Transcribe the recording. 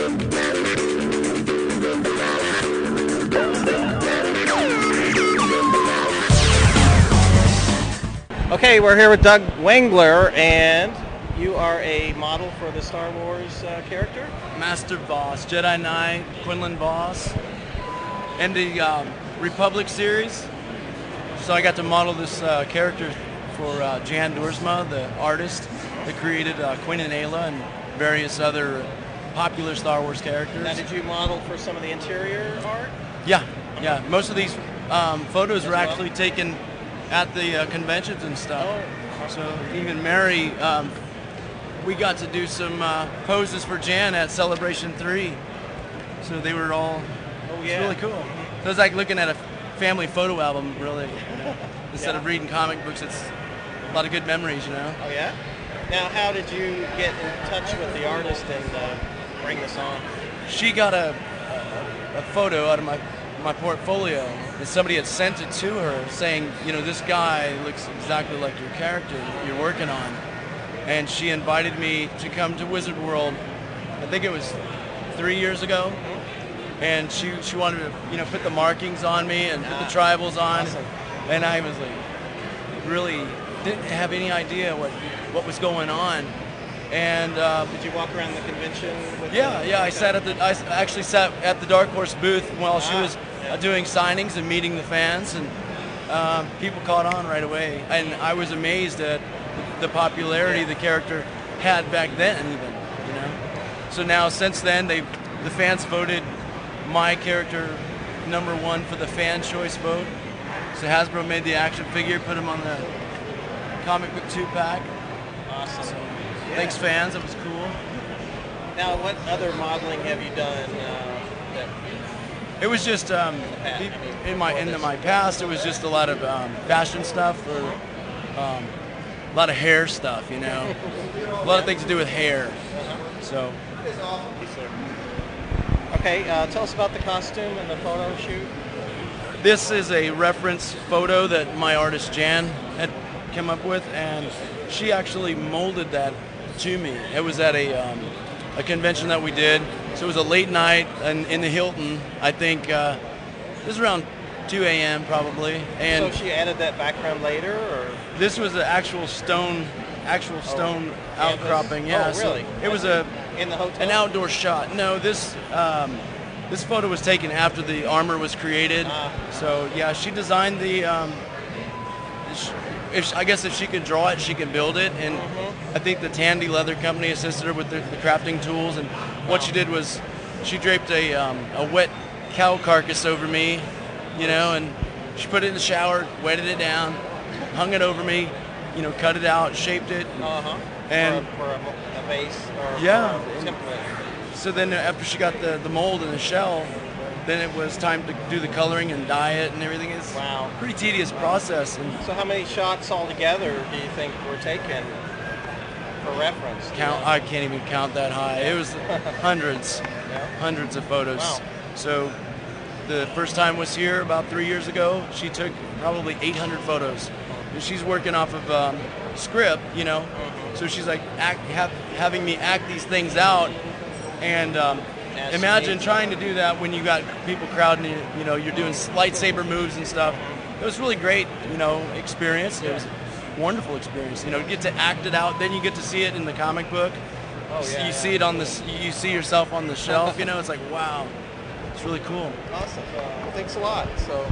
Okay, we're here with Doug Wangler, and you are a model for the Star Wars character? Master Vos, Jedi Knight, Quinlan Vos, and the Republic series. So I got to model this character for Jan Duursma, the artist that created Quinn and Ayla and various other popular Star Wars characters. Now, did you model for some of the interior art? Yeah. Most of these photos were actually taken at the conventions and stuff. Oh. So even Mary, we got to do some poses for Jan at Celebration 3. So they were all, it's really cool. So it was like looking at a family photo album, really. You know? Instead of reading comic books, it's a lot of good memories, you know? Oh, yeah? Now, how did you get in touch with the artist and bring this on? She got a photo out of my portfolio, and somebody had sent it to her saying, you know, this guy looks exactly like your character that you're working on. And she invited me to come to Wizard World, I think it was 3 years ago. And she wanted to, you know, put the markings on me and put the tribals on. Awesome. And I was like, really didn't have any idea what was going on. And did you walk around the convention? With I actually sat at the Dark Horse booth while she was doing signings and meeting the fans, and people caught on right away. And I was amazed at the popularity the character had back then, even, you know. So now, since then, the fans voted my character #1 for the fan choice vote. So Hasbro made the action figure, put him on the comic book 2-pack. Awesome. So, thanks, fans. It was cool. Now, what other modeling have you done? It was just in my past. It was just a lot of fashion stuff, or a lot of hair stuff. You know, a lot of things to do with hair. So. Okay, tell us about the costume and the photo shoot. This is a reference photo that my artist Jan had come up with, and she actually molded that to me. It was at a convention that we did. So it was a late night in the Hilton. I think this was around 2 a.m. probably. And so she added that background later, or this was an actual stone outcropping. Yeah. Oh, really? So it was in the hotel? An outdoor shot. No, this photo was taken after the armor was created. So yeah, she designed the. I guess if she could draw it, she could build it, and I think the Tandy Leather Company assisted her with the crafting tools. And what she did was she draped a wet cow carcass over me, you know, and she put it in the shower, wetted it down, hung it over me, you know, cut it out, shaped it, and for a base or yeah. For a template. So then after she got the mold and the shell, then it was time to do the coloring and dye it and everything. It's a pretty tedious process. And so how many shots altogether do you think were taken for reference? I can't even count that high. It was hundreds of photos. Wow. So the first time was here about 3 years ago. She took probably 800 photos. And she's working off of script, you know. So she's like having me act these things out. And imagine trying to do that when you got people crowding you, you know, you're doing lightsaber moves and stuff. It was really great, you know, experience. It was a wonderful experience. You know, you get to act it out, then you get to see it in the comic book. You see it on you see yourself on the shelf, you know, it's like, wow. It's really cool. Awesome. Thanks a lot. So